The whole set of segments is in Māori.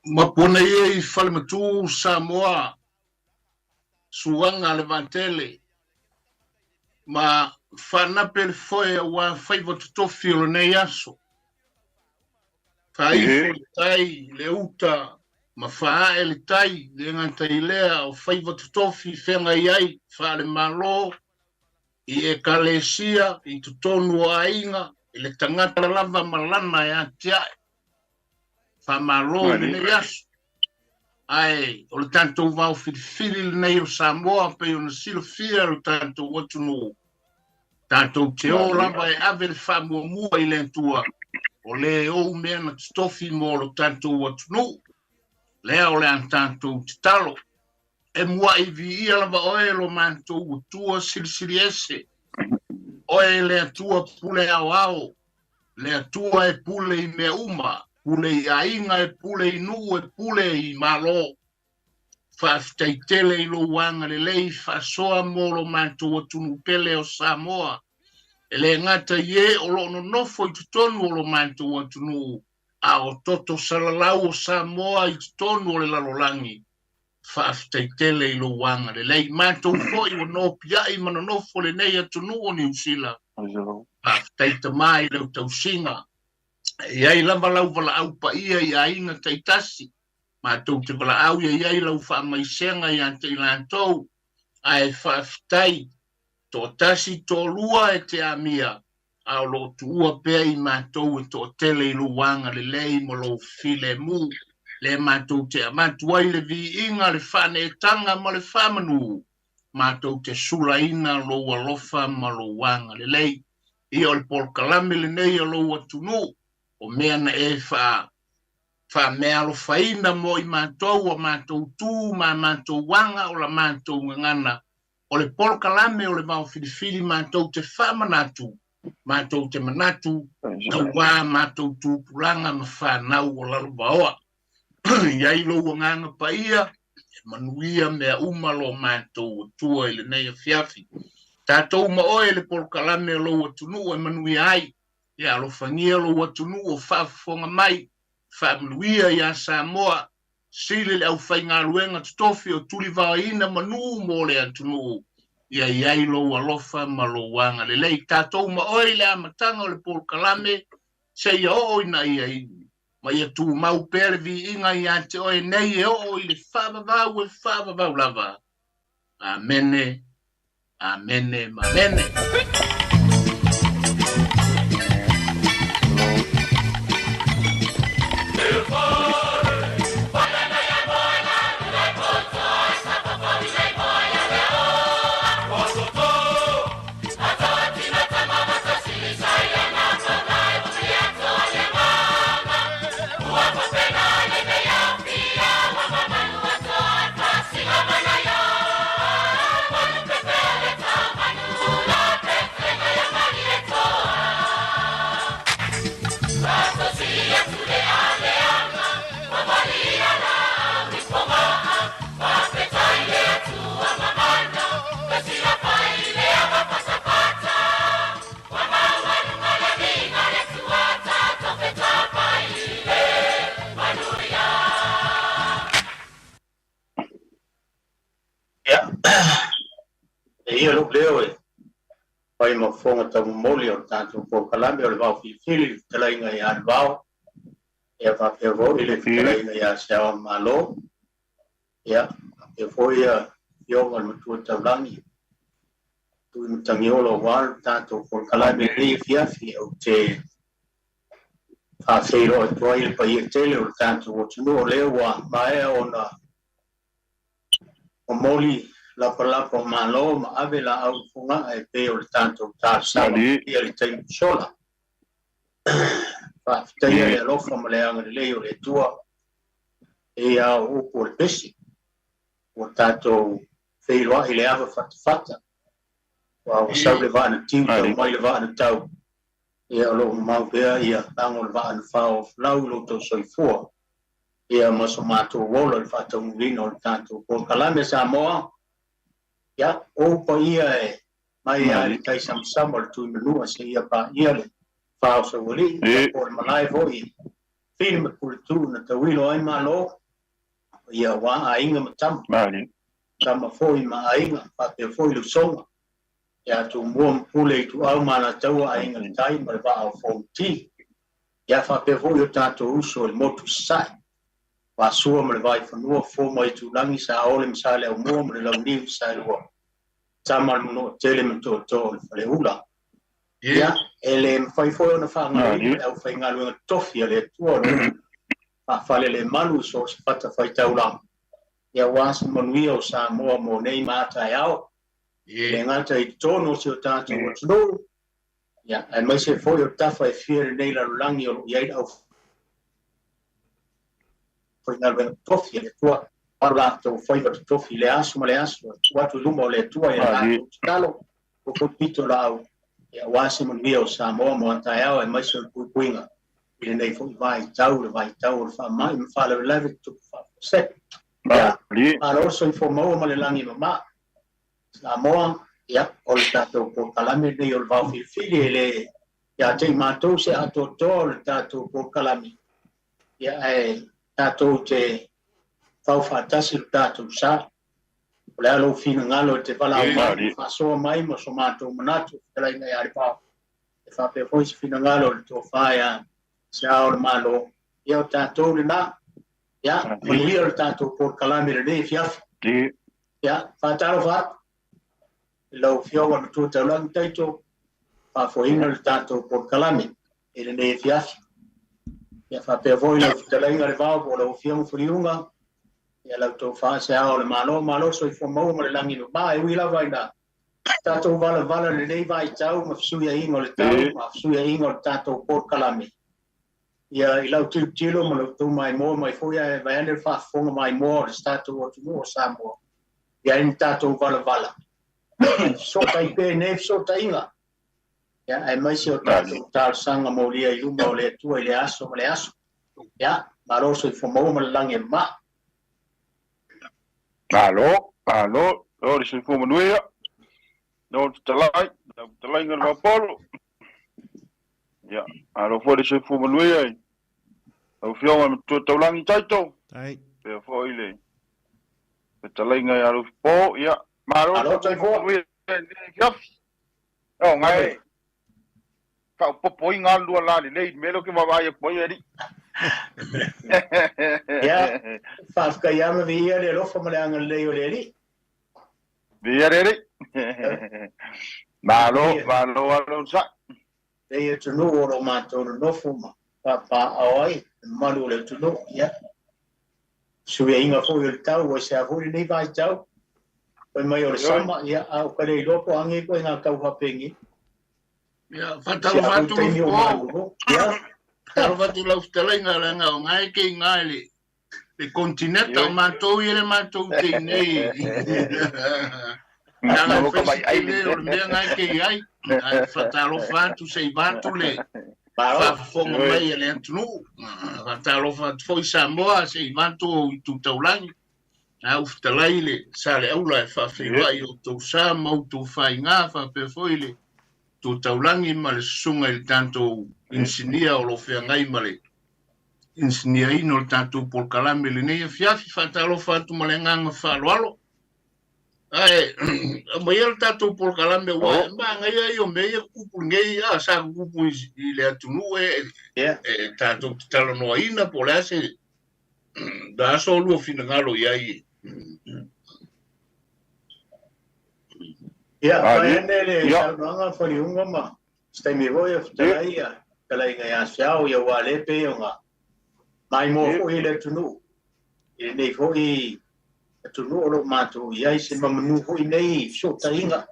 Mapuna ye Falimatu Samoa Suanga Levantele ma fanapel foi wa faiva tutofilo ne yaso faifo tai leuta ma faa ele tai le nganta ilea o faiva tutofi fenga iai fale malo I e kalesia I tutonu o ainga ile tangata lava malana ya tia fa malo le ne yaso ai o le tanto Vaofilifili nei o Samoa pe o silo fia o tanto watunu tanto te o lava e ave le whamua I le tua o le o mea na stofi mo lo tanto watunu lea o le an tanto te talo e mua I vi ia lava oe lo manto utua silisili ese oe le atua pule au au le atua e pule I mea uma pule I ainga e pule I nu e pule I malo whaftaitele I lo wanga le lei whasoa mo lo manto watunu pele o Samoa e le ngata ye o lo no nofo I tutonu o lo manto watunu a o toto salalau o Samoa I tutonu o le lalolangi whaftaitele I lo wanga le lei manto foi o no pia I mana nofo le nei atunu o New Zealand whaftaita mai leo tausinga e ai lamba lau vala au pa ia I ainga taitasi ma tau te wala au ia iai lau wha mai senga I ante I lantou ai whaftai tō tasi tō lua e te amia au lo tuua pēr I mātou e tō tele I luanga le lei mo lo file mu le mātou te amatuai le vi inga le whane e tanga ma le whamanu mātou te sula ina lo alofa ma lo wanga le lei I o le polkalame le nei a lo atunu o mea na e fa mea lo faina mo I mātou a mātou tū ma mātou wanga o la mātou ngana o le polkalame o le Vaofilifili mātou te whamanatu mātou te manatu na wā mātou tūpulanga ma whanau o larubaoa iai lo nganga pa ia manuia mea umalo mātou tua I le nei a fiafi tātou ma oe le polkalame o lo atunu e manuia ai ia lo fangia lo atunu o whafonga mai whamluia ia Samoa sile le au whainga luenga tutofi o tuli vaina manu mo le atunu ia iai lo alofa ma lo wanga le lei tātou ma oi le amatanga o le polkalame se ia o ina ia ma ia tu mau pere vi inga ia te oi nei e o I le whavavau lava amene amene mamene Ia lo leo e pai mo fonga tamu moli o tanto po kalame o le Vaofilifili te lainga I anvao ia va pe vo ile te lainga ia sao malo ia e foi ia yonga mo tu talangi tu tangiolo wal tanto po kalame ni fiafi o te a feiro e toi il pai tele o tanto o tino leo wa mai ona o moli la palapa malo ma ave la au funga e pe o tanto sa ia le tai sola fa tai e lo fa male ang le o le tua e a o por pesi o tanto feiro ile ave fata wa o sa le va na tinta mai le va na tau e a lo mau pe ia tango le va na fa o lau lo to soi fu e a maso mato wolo le fa tau vino tanto por kalame Samoa ya o pa ia e mai ai kai sam tu menua se ia pa ia le fa so woli o malai voi film kultu na tawilo ai malo ia wa ainga matam kama foi ma ainga pa te foi lu songa ia tu mo pule tu au mana tau ainga tai ma va au fonti ia fa pe foi o tato uso il motu sai pa sua ma vai fanua fo mai tu langi sa ole msale au mo ma la ni sa lo tama no tele mto to le ula ia ele fai foi na fa ngai au fai ngalu tofi le tuo fale le malu so se fata fai taula ia was manui o Samoa mo nei mata yao le ngata I tono se o tatu no ia ai mai se foi o tafa e fiere nei la langi o ia au foi na ben tofi le tua parla to foi va tofi le asu ma le asu watu lumo le tua ia talo o kopito lao ia was manui o Samoa mo anta yao ai mai se puinga ile nei foi vai tau fa mai me fa le leve tu fa set ya alo so informo ma le langi ma Samoa ya o le tato po kalame nei o Vaofilifili le ya te matou se ato to le tato po kalame ya tato te fau fatasi le tato sa le alo fina ngalo te pala fa so mai mo so matou manatu la ina ya pa fa pe foi fina ngalo le to fa ya sa o malo ia tatou le na ia muli o tatou por kalame le fiaf ia fatalo fa lo fio wa tu te lang taito fa foina le tatou por kalame ele ne fiaf ia fa pe voi le telenga le va po lo fio friunga ia la to fa sa o le malo so fo mo le langi no ba e wi la vai da tatou vala le nei vai tau ma suia ingo le tau ma suia ingo le tatou por kalame ia I lau tilo ma lau tau mai mo mai foi ai vai ane fa fonga mai mo le stato o tumo o Samoa ia in tato vala so tai pe ne so tai inga ia ai mai se o tato tal sanga mo lia I luma o le tua I le aso ia ma lo so I fomo ma lange ma alo o le se fomo nuia no talai ngal va polo ia alo fo le se fomo nuia au fionga tu taulangi taito ai pe fo ile pe talinga ya lu po ya maro alo tai fo oh ngai ka popo inga lu ala le melo ke va ya po yeri ia fa ka ya me via le lo fo ma le anga le o le ri Vieri malo sa e tu no o ma to no fuma pa oi malu le tu no ia sui inga fo il tau o se fo ni vai tau o mai o sama ia au ka le lopo angi ko nga kau hapengi ia fatalo fatu po ia talo fatu la ustela la nga ngai ke ngai le continente matou I le matou te nei Nanga fesi le o le ngai ke ai fatalo fatu sei vatu le fa fonga mai le antunu fatalo fatu foi Samoa sei vatu tu taulangi au ftalai le sale aula fa fai o tu sa mau tu fai nga fa pe foi le tu taulangi ma le sunga il tanto insinia o lo fe ngai male insinia ino il tanto por kalame le nei fiafi fatalo fatu ma le nganga fa lo ai mo ia tato por kalame wa ba ngai yo me kupu ngai a sa kupu I le atunu tato talo no ina por ase da solo fina ngalo ia I ia pa ene le sa nga fo li unga ma stai mi voia ftaia kala inga ya siao ia wa le pe nga mai mo fo I le tunu I nei fo I tu no lo mato ia se mamnu ho nei so tainga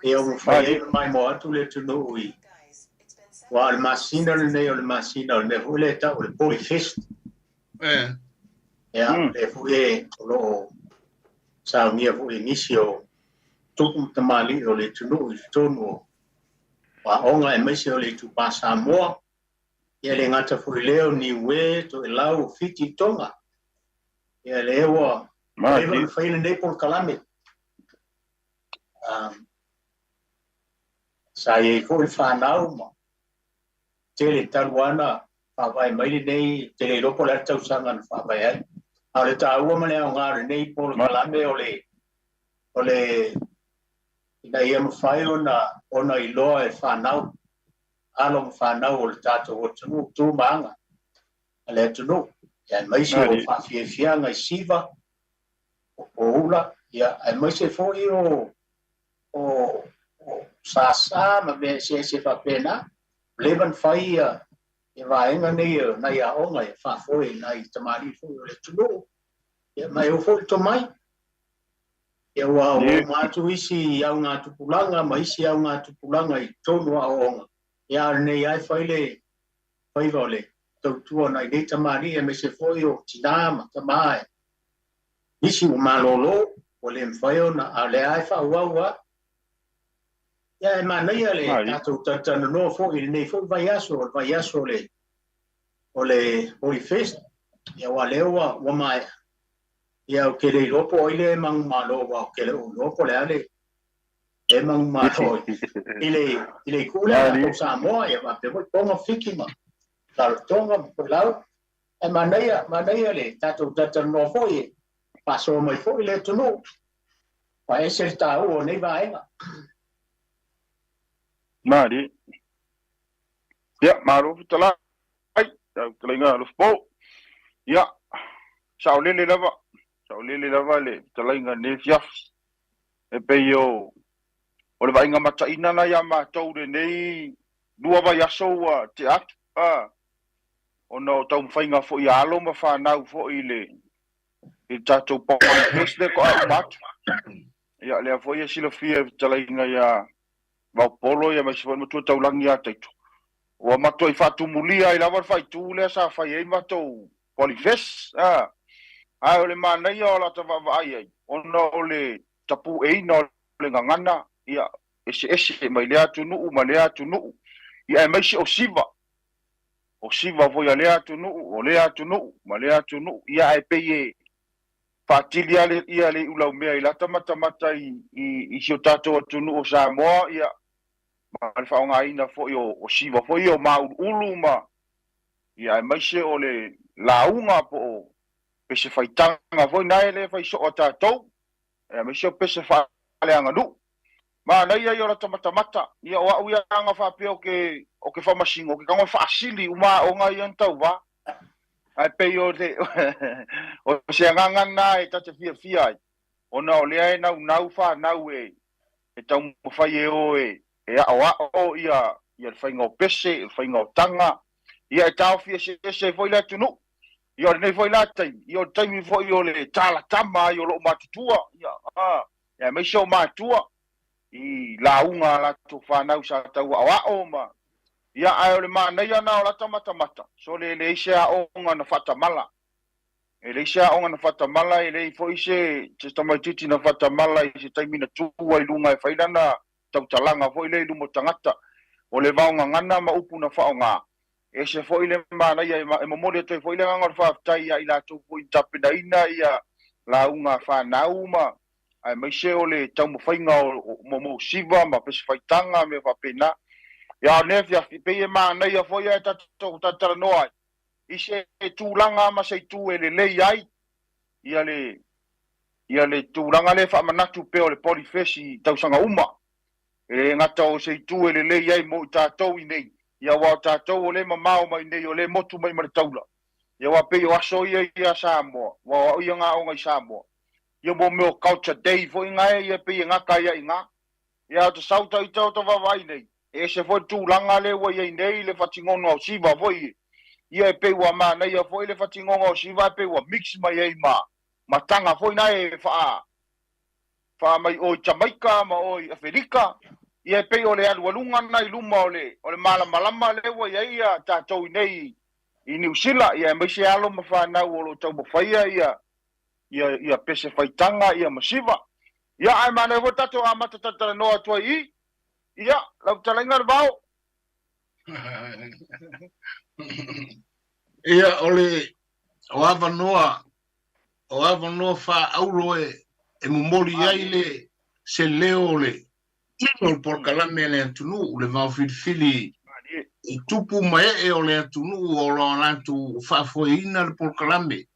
e o fai mai mo atu le tu no I wa al masina le nei o le masina le ho le ta o le polifest le fu e lo sa mia fu inicio tu tamali o le tu no I tono wa onga e mesi o le tu pasa mo ia le ngata fu leo ni we to lau fiti tonga ia le wa Even fai nei por kalame sa e ko fa nau ma tele taluana Whawai mai nei te le lopo le tau sanga na whawai ai. A le tā ua mane o ngāre nei polo kalame o le ina ia mawhai ona I loa e whanau. Along whanau o le tātou o tunu tū maanga. A le tunu. Ia mai si o whawhiawhia ngai siva o ula. Ia mai se fōi o sasa ma me se whapena. Levan whai e vaenga nei nai a onga e whawhoi nai tamari fōi o le tunu. Ia mai o fōi to mai. Ia wa o mātu isi au ngā tupulanga, ma isi au ngā tupulanga I tonu a onga. Ia nei ai whai vole. Tautua nai nei tamari e me se fōi o tinama tamai. Isi o malolo, o le mwhai o na a le ai whauaua. Ia e manai ale tātou tatana noa fōi nei fōi vai aso o le Holy Fest. Ia wa leo wa mai. Ia o ke le lopo o ile mang malo wa o ke le lopo le ale. E mang malo. Ile kula o Samoa ia wa pe mo ponga fikima. Tal tonga po lau. E manai ale tātou tatana noa fōi. Paso mai fōi le tunu. Pa ese tāu o nei vaenga. Mari. Ya, maru talai. Talai ngā lufpo. Ya, saulele lava le talai ngā nefiaf. E peio. O le vainga mataina na ya mātou re nei. Lua vai asoua te atu. O no tau mwhainga fo I alo ma whanau fo I le. I tātou pōpani pesne ko au matu. Ya, lea fo I sila fia talai ngā ya. Vaopolo ia mai sifon matua taulangi a taitu. Ua matua I whatumulia I lawa whaitu lea sa whai ei matou polifes. Ai o le manai o la tawawai ai. Ona o le tapu eina o le ngangana. Ia ese mai lea tunuu ma lea tunuu. Ia e mai si o siva. O siva foi a lea tunuu. O lea tunuu ma lea tunuu. Ia e peye whatili ale ia le ulau mea I lata matamata I si o tātou tunuu o Samoa. Ia ma le whaonga ina foi o siva foi o maulu ma ia mai se o le launga po o pese whaitanga foi nai le whai so o tātou ia mai se o pese whaaleanga nu ma nei ai o la tamata ia o au ia anga whape o ke whamasingo ke kango whaasili uma o ngai antau wa ai pei o te o se angangana e tate fia ai ona o lea e nau whanau e tau mwhai e o e o ia le whainga o pese, le whainga o tanga. Ia e tau fia se foi la tunu. Ia o nei foi la taimi. Ia o taimi foi o le tala tama i o lo matutua. Ia mai se o matua. I la unga la tu whanau sa tau o ma. Ia ai o le manei ana o la tamata. So le ise a onga na whatamala. E le ise a onga na whatamala e le foi se tamaititi na whatamala I se taimi na tua I lunga e whainana. Tau talanga foi le lumo tangata o le vaonga ngana ma upu na whaonga e se foi le mana ia e momole toi foi le ngangor whaftai ia I la tau foi tapena ina ia la unga whanau ma ai mai se o le tau mwhainga o momo siva ma pese whaitanga me whapena ia o nefia peye mana ia foi e tatou tatara noa I se tūlanga ma se tū e le lei ai ia le tūlanga le whamanatu pe o le polifesi tausanga uma e ngata o se tu ele le ai mo tātou I nei ia wa tātou o le mamao mai nei o le motu mai mare taula ia wa pe o aso ia Samoa wa o ia ngā o ngai Samoa ia mo meo culture day fo inga ia pe ngaka ia inga ia to sauta I tau wawai nei e se fo tūlanga le wa ia nei le whatingono au siva fo ia e pe wa mana ia fo le whatingono au siva pe wa mix mai ei ma tanga fo ina e wha mai o Jamaica ma o Afrika ia pe o le alualunga na I luma o le malama le wa ia tātou nei I New Zealand ia mai se alo ma whanau o lo tau mawhaia ia pese whaitanga ia masiva ia ai mana o tātou amata tatara noa tua ia lau talainga le vau ia o ava noa wha aulo e mumoli ai le se leo le o por kalame le antunu le Vaofilifili I tupu mai o le atunu o lo lantu whaafoina le polkalame.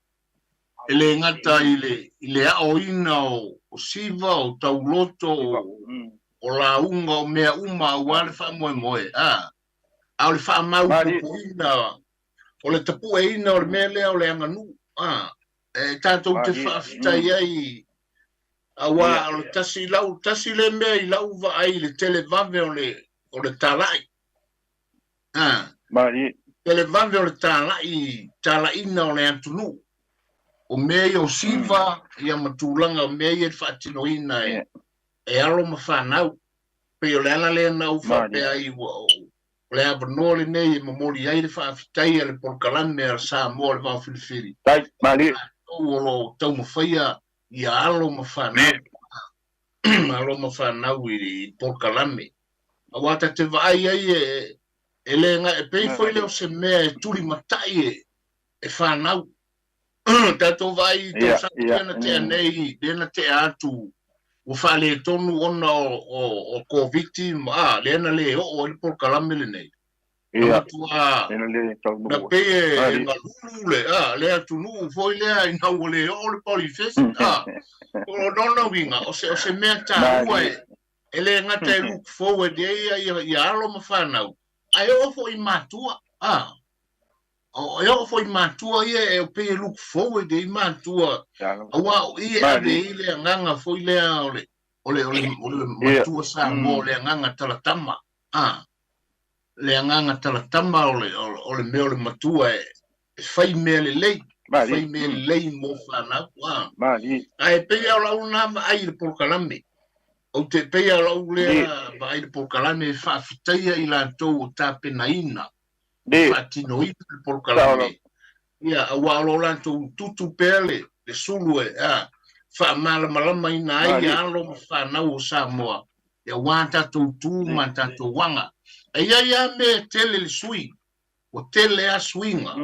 Ele ngata i le aoina o siva o tauloto o la unga o mea uma o wale wha moe. Au le wha mau pupuina o le tapu e ina o le mea lea o le anganu. Tātou te whaafitai ai awa o le tasi le mea i lau va ai le tele vave o le talai. Tele vave o le talai ina o le antunu. O mea o siva ia matulanga o mea e whaatino ina e alo ma whanau. Pe o le ana le nau whape ai o le avanoa le nei e mamori ai le whaafitai le porkalame a Samoa le Vaofilifili. O lo tau mawhaia i alo ma whanau. Alo ma whanau i porkalame. A wata te vai ai e le nga e pei foi leo se mea e turi matai e whanau. Tato vai tau sakena te anei, dena te atu, o whale tonu ona o COVID, lena le o le porkalame le nei. Amatua, na peye e ngalulu le atu nu, foi lea i nau le o le polifest, o nona winga, o se mea ta ua e le ngata e look forward i alo ma whanau. Ai o fo i matua, o yo foi matua ia e o pe look forward e matua awa ia ave ile nganga foi le ole matua sa mo le nganga talatama le nganga talatama ole me ole matua e fai me le mo fana ai pe ala una ai por calame o te pe ala ule ai por calame fa fitaia ila to tapenaina Fatino i por calame. Ia, awa alo lanto tutu pele, le sulu fa malama ina ai alo whanau o Samoa. Ia wanta tu manta tu wanga. Ia me tele le sui, o tele a swinga.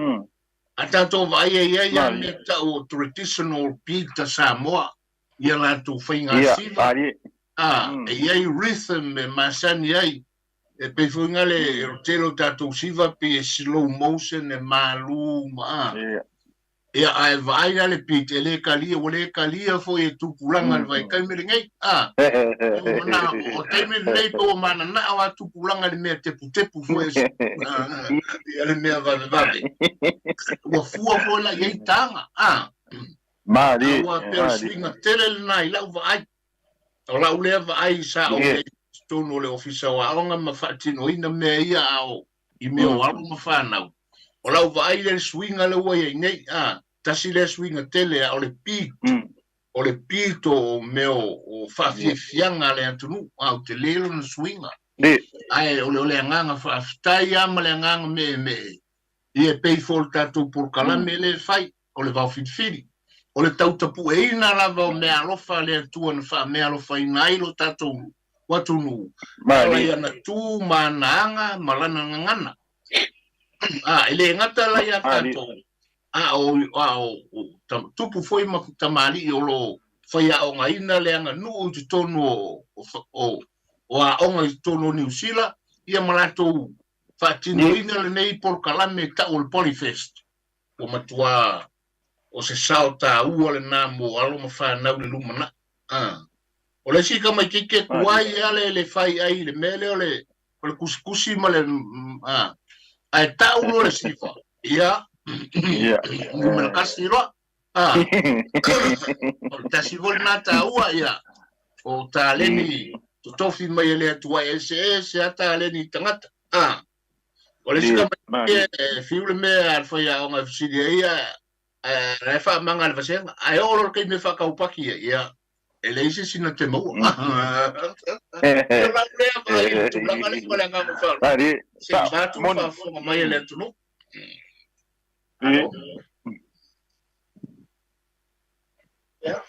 A tato vai ia me ta o traditional pita Samoa. Ia lanto whainga siva. Ia rhythm me masani ai. E pe funga le telo tatou siva pe slow motion e malu e ai vai ale pit ele kalia foi e tupulanga vai kai miringai o taimi nei po mana na wa tupulanga le me tepu foi ele me va o fua foi la ye tanga wa pe swinga tele nai la vai o la ule vai sa o tono le ofisa wa onga mafatino ina me ia ao I me o alo mawhanau o lau vai le swinga le wai nei tasi le swinga tele o le pito me o whawhianga le atunu au te lelo na swinga ai o le anganga whaftai ama le anganga me I e pei fol tatou por kalame le fai o le Vaofilifili o le tautapu e ina lava o me alofa le atua na me alofa ina ilo tatou watunu ala yana tu mananga malana ngana ele ngata la ya tato tupu foi makutamali olo foi a onga ina le anga nu tu tono o a onga tono New Zealand ia malato fatino ina le nei por kalame ta o polifest o matua o se salta u le namo alo mafa na le lumana o le sika mai kike kuai ale le fai ai le mele o le kuskusi ma le ai taulo le sifa ia numero casiro o tasivol nata ua ia o taleni tofi mai le tua SS ata leni tangata o le sika mai fiule me al foi a unha fisidia ia la fa manga le vasenga ai o ke me fa kaupaki ia ele ise sina te mo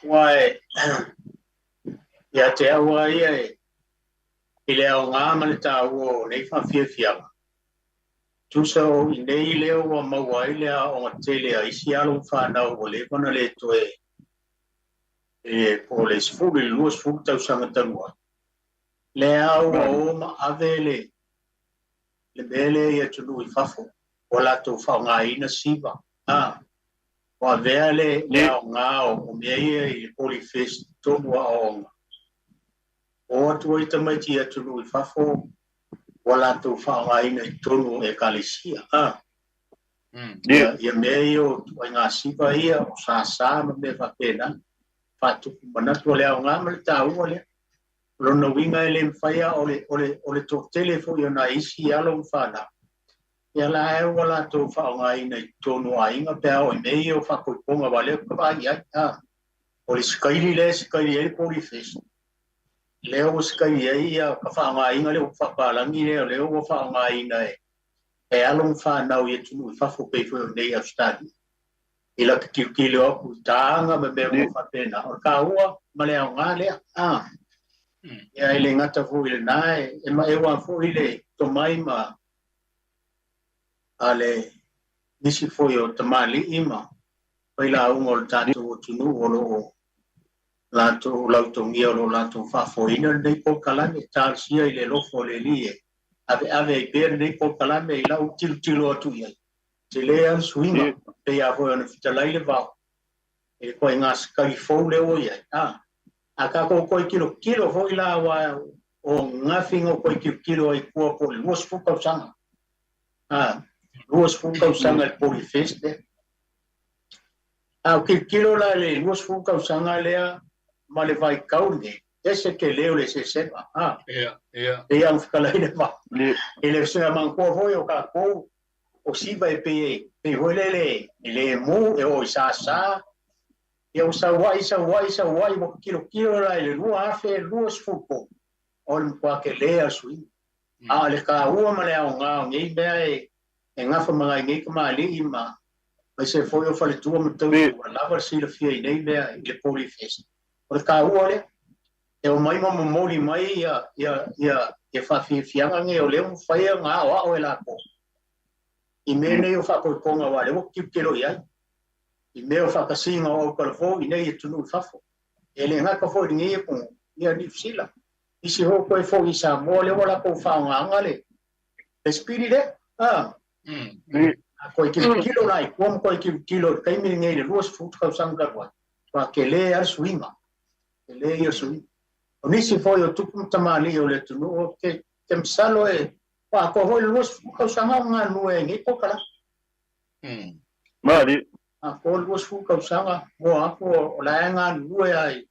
wai ya te awa ia ile o ngā manita o nei whawhiawhianga. Tusa o I nei leo wa maua ile o ngā tele a isi alo whanau o le wana le toe po le sifuru le lua sifuru tau sanga tanua. Le au o ma avele le mele ia tunu I fafo wala to fa nga ina siva wa vele le ngao o me ia I polifest tonu o tu I tamai ia tunu I fafo wala to fa nga ina tonu e kalisia ia me ia nga siva ia o sa me fa pena fa tu manatu le nga me tau le Lona winga ele mfaya ole to telefo yo na isi alo mfana. Ya la e wala to fa nga ina tonu ainga pe o me yo fa ko ponga vale ka ya ole skaili ele poli fes. Leo skaili ya ka fa nga inga le fa pa langi le o fa nga ina e alo mfana o yetu fa fo pe fo nei a stadi. Ila ki lo ku tanga me be fa pena. O ka ua male nga le ia ele ngata fu ile nai e ma e wa fu ile to mai ma ale nisi fu yo tamali ima pai la ungol tatu tunu olo la to ngia lo la to fa fo ina dei po kalame tal sia ile lo fo le lie ave per dei po kalame la tilo tu ia te le al swinga pe ia fo na fita lai le va e ko ngas kai fo le o ia aka ko kilo foi la wa o ngafingo ko kilo ai ko po los fuka sanga los fuka sanga po feste kilo la le los fuka sanga le ma le vai kaune ese que leo le se sepa e ang kala ina ma ele se man ko foi o ka ko o si vai pe le mu e o sa eu sa wai mo kilo la le lua afe luas fuko on kwa ke lea sui le ka ua ma le nga ngi be nga fa ma ngi ka li ima ma se foi o fale tu mo tu la va si le fie nei be le poli fest o ka ua le e o mai mo moli mai ia fa fianga nge o le mo fa nga o la ko I mene o fa ko nga wa le mo kilo ia I meo whakasinga o kalafo I nei e tunu fafo. E le ngaka fo I ngi ko ia ni fsila. Isi ho ko e fo I Samoa le wala ko whaanga le. E spiri le? Ko I kilo nai, ko kilo, kai mi ngai le luas futu kau sangarwa. Kwa ke le ar suinga. Ke le ia suinga. O nisi fo o tukum tamali o le tunu o ke msalo pa ko ho luas futu kau sangarwa nue ngi ko kala. Mari. Ko luas fu ka sanga mo ako la nga lue ai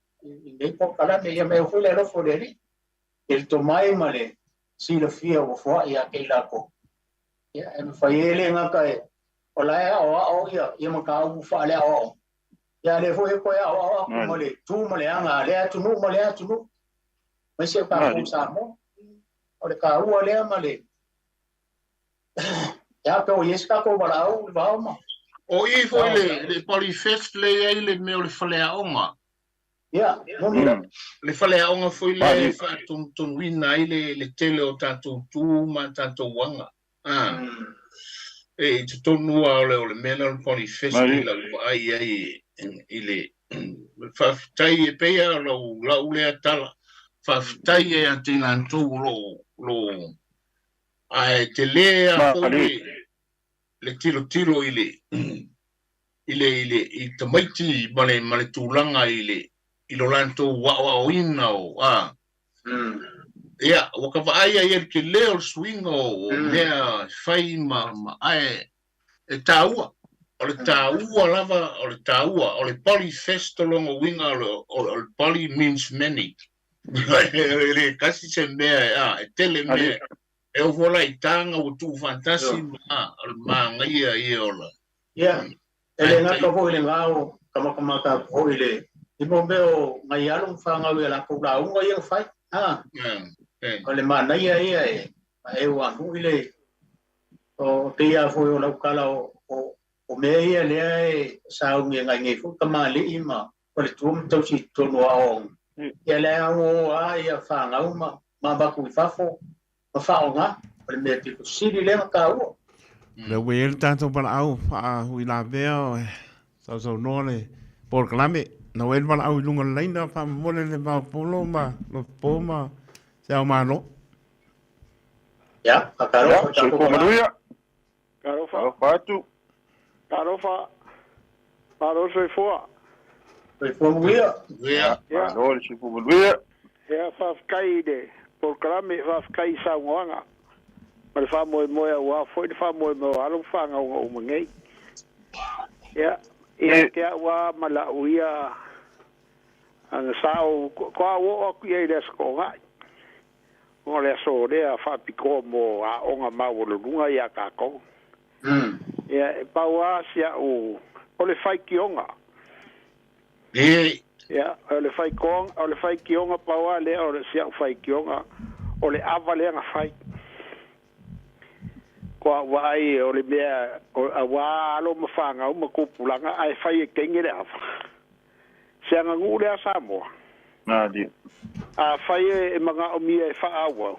nei po kala me ia me fu le ro fo le el tomai male si le fia o fo ia ke la ko ia e fa ele nga kai o la o ia ma ka u fa le o ia le fo e ko ia o mo le tu mo le anga le tu no mo le tu no me se pa ko sa mo o le ka u le male ia pe o yes ka ko bala o va ma O I foi le polifest le ai le meo le whaleaonga. Ia, monira. Le whaleaonga foi le whaatun wina ai le tele o tātou tū ma tātou wanga. E te tonua o le mena le polifest le ai I le whaftai e peia lau lea tala. Whaftai e atina tū lo ai te lea foi le tilo I tamaiti male tūlanga I lo lanto wa ina o ia waka vaia ia ke leo swing o mea fai ma ai e taua o le taua lava o le taua o le poly festolongo winga o le poly means many le kasi se mea e tele mea e o vola I tanga o tu fantasi ma ngai ia ola ia ele nga ka ho ile ngao kama ka ho ile I mo beo ngai alung fanga we la ko la unga ia fai o le mana ia e wa hu ile o te ia fo o la kala o me ia le sa unga ngai fu kama le ima o le tu to si to no o ia le o ia fanga uma ma ba ku fafo ma fa nga o le me te si le ka o le we tanto para au hui la veo so no le por clame no el para au lunga leina pa mole le pa polo ma lo poma se o malo Ya, Ya, akaro soy Fumanuia. Karofa. Fatu. Karofa. Paro soy fua. Soy Fumanuia. Yeah. Ya. Alô, soy Fumanuia. Ya fafkai de. Por klame fafkai sa ngoanga. Mal fa mo wa foi fa mo alo fa nga o mangei. Ya. Ya ke wa mala uia. Ang sao ko wo ku ye des ko ga. Ngole so de fa piko mo a onga mawolo lunga ya ka ko. Ya pa wa sia o le fai kionga. Ya, ole fai kionga pa wa le ole sia fai kionga. Ole avale nga fai. Ko wa ai ole mea wa alo mafanga o makupulanga ai fai kengere afa. Sia nga ngule a Samoa. Na di. A fai e manga o mia e fa awa.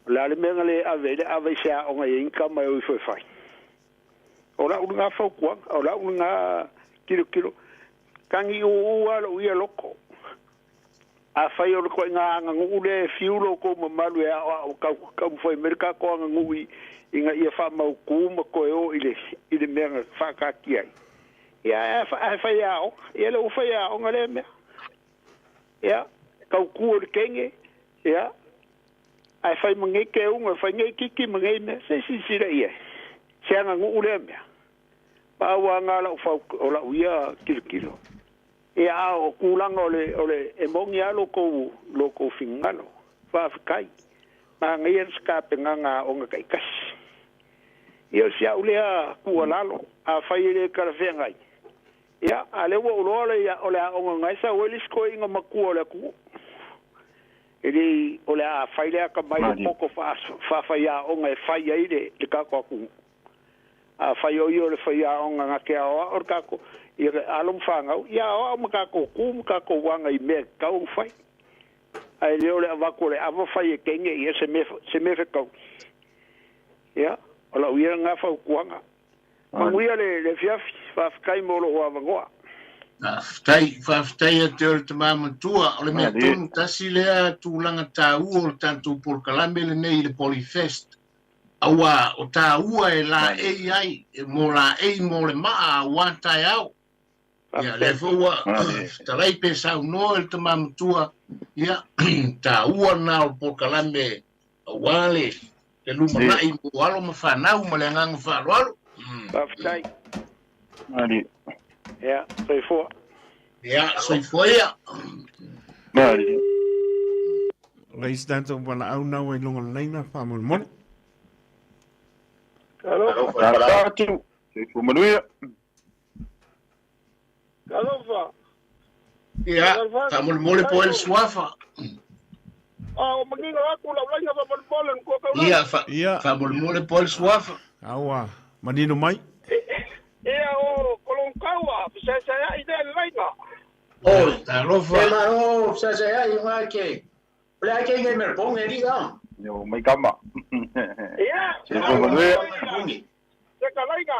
La le menga le avele ave sia o nga inka mai o fai. Ola unga fa kwa, ola unga kilo. Kangi ua lo ia loko. A fai o loko nga ngule fiulo ko mamalu e o ka foi merka ko ngui inga ia fa mau kuma ko ile menga fa ka kiai. Ya fa ya o ia lo fa ya o ngale me. Ya ka ku o kenge ya. Ai fai mangeke unga fai ngeki mangai me se sira ia. Se nga ngule me. Pa wa nga la fa o la uia kilo. E a o kulanga ole e mongi a loko fingano. Whawhakai. Ma ngai skape nga o nga kaikas. Ia sia ulea kua lalo. A whaire karawhengai. Ia a lewa uloa ia ole a onga ngai sa welisko inga makua ole ku. Ele ole a whaile a kamai poko whawhaia onga e whaia ire le kako aku. A whaio i ole whaia onga ngake a oa or kako. Ia alum fangau ia o makako kum kako wanga I me kau fai ai le ole avako le ava fai kenge ia se me kau ia ola uia nga fa kuanga manguia le fiafi fa kai molo wa vangoa Faftai te mamatua o le mea tonu tasi lea tūlanga tāua o tantu por kalame le nei le Polifest aua o tāua e la ai mo la mo le maa watai au ia le fua tarai pe sau no el tamamutua ia tāua na o por kalame wale le luma nai mo alo mafanau ma le nganga wharoalo Faftai Mari. ia soy fua ia soy foia Mari. Reis tanto wala au nau e longa leina whamon mone. Kalofa Fatu. Soy Fumanuia. Kalofa ia whamon mole po el suafa o manginga aku la langa fa bolen ko ka ia whamon mole po el suafa Aua, manino mai. ia o kolonkaua sa ide langa Oi, tarofa ema o sa ai nga ke. Pla ke ngai mer pong e diga. Yo, mai kama. ia Soy Fumanuia. se kalaiga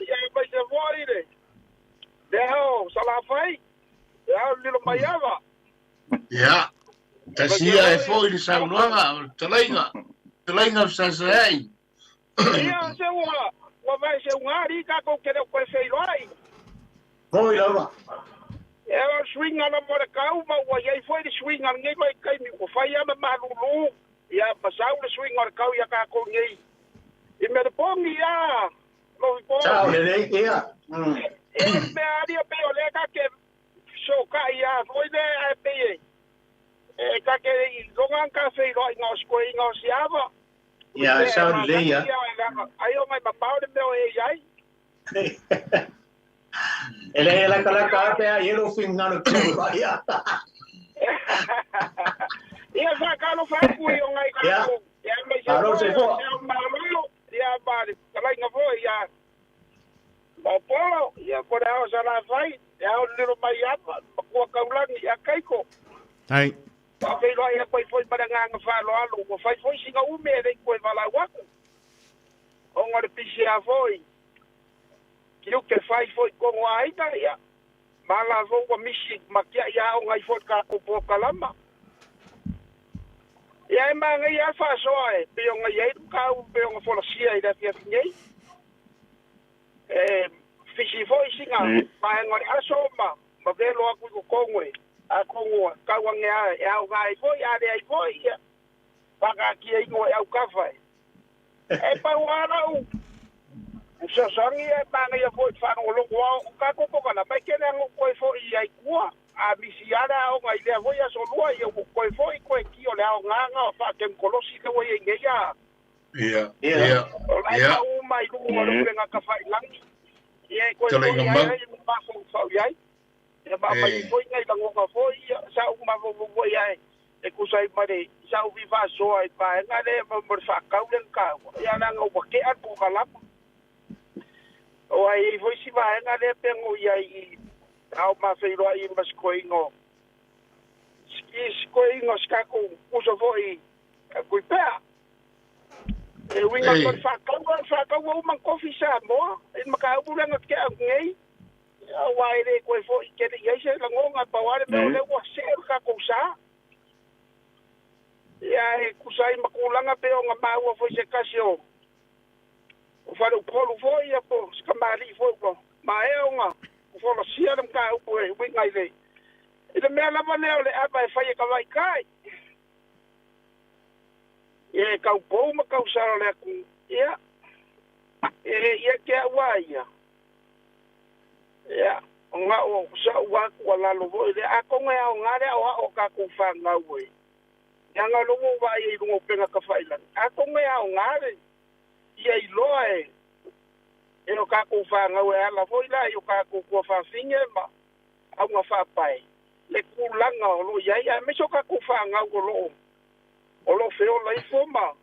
ia vai se voire deo sala fai ia lilo maiava ia tasia e foi le saunoanga talainga sasai ia se wa vai se ngari ka ko kere ko se iloi Oi, lava. ia swing ana mo le kau ma wa ia foi de swing ana ngai mai kai mi ko fai ama malulu ia pasau le swing ana kau ia ka ko ngai I me pongi ia lo pongi Ciao, le ia. me aria pe ole ka ke so ka ia foi de pe e ka ke longan ka fe ro no sko no siava Ia, ciao le ia. ai o mai papau de meu e ai Ele la kala pe a yellow fingano ku ia. ia sa ka no fa ku yo ngai ka ia me Aro se fo. ia vale kalai nga foi ia Polo, ia kore ao sa la fai, ia o liro mai apa, kua kaulangi, ia kaiko. Hai. Pawhai loa ia koe foi maranganga whalo alu, ko fai foi singa ume e rei koe wala waku. O ngore pisi a foi. Ki uke fai foi kongo aita ia. Mala fo wa misi makia ia o ngai foi ka kupo kalama. Ia ia manga ia fa soe pe nga ia ka pe nga fola sia ida fia finei fisi foi singa ma ngori aso ma velo aku ko kongwe akongo ka wange a o ga foi a de foi ia paga ki ai ngo au kafa e pa wala u so sangi e manga ia foi fa no lo ka ko kana pa ke na ngo foi ia kwa a bisiara o ngai le voi a solua ia ko foi ko ki o le o nganga fa ke kolosi ke voi ngeia ia o mai lu mo le nga ka fa langi ia ko ia ma ko fa ia e ba mai foi ngai la ngo foi sa u ma vo ia e ku sai mare sa u viva so ai pa nga le mo fa ka u len ka ia na ngo ke a ko kala o ai foi si va nga le pengo ia i au ma feiro ai mas koingo skoingo skako uso foi kuipea e winga ko fa ka wo man coffee sa mo in maka ubulan at ke ngai wai re ko foi ke ia se la ngonga pa wale me le wa se ka ko sa ya e kusai makulanga pe nga ma wo foi se kasio o fa lo polo foi ya po skamari foi ko ma e nga fola sia dam ka u e winga ile ida me la va le aba fa ye ka vai kai e ka po ma ka usara le ku ia e ke wa ia ya nga o sa wa la lo vo ile a ko nga o nga le o ka ku fa nga we ya nga lo va ye ngo penga ka fa ila a ko nga o nga le ia i loe e o ka ko fa nga we ala foi la yo ka ko fa finge ma a nga fa pai le kulanga o lo ia me so ka ko fa nga o lo feo la ifoma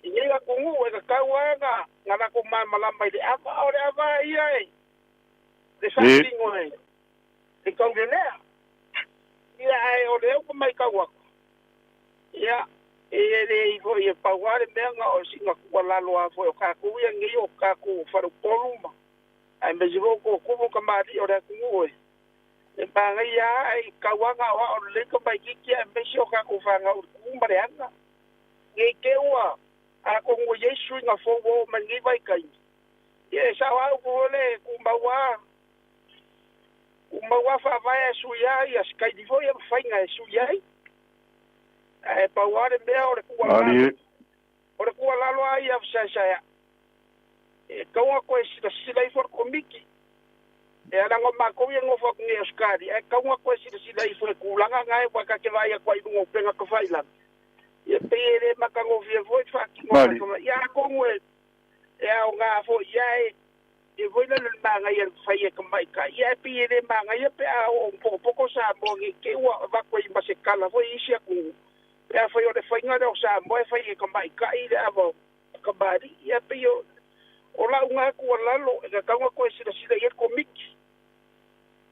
i nga ko ngu e ka wanga nga na ko ma malamba ile ava o le ava ia le fa tingo e ka ngenea ia o le ko mai ka wa ia e vo e pauare menga o singa kuala loa fo o ka ku ia ngi o ka ku faru poluma ai me jivo ko ku ka mari o ra ku e panga ia e ka wanga o le ko bai ki e me sho ka ku fanga o ku mareanga ngi ke wa a ko ngo yesu nga fo wo mangi bai kai e sa wa ku le ku mbawa fa vai su ia skai di vo ia fainga su ia e pa wale mea o le kua lalo ai afsasaya e kaunga koe sila i for komiki e alango mako ia ngofa kunge oskari e kaunga koe sila i for kulanga ngai waka ke vai kwa i dungo penga ka failan e pere makango via voi faki mo ia kongwe e au nga fo ia e voi na manga ia fai ka mai ka ia pere manga ia pe au poko sa mo ke wa va ko i masekala voi isia ku ya foi o le foi ngada o sa mo foi ka mai ka i avo ka bari ya pio o la unga ku la lo e ka ko sila e komiki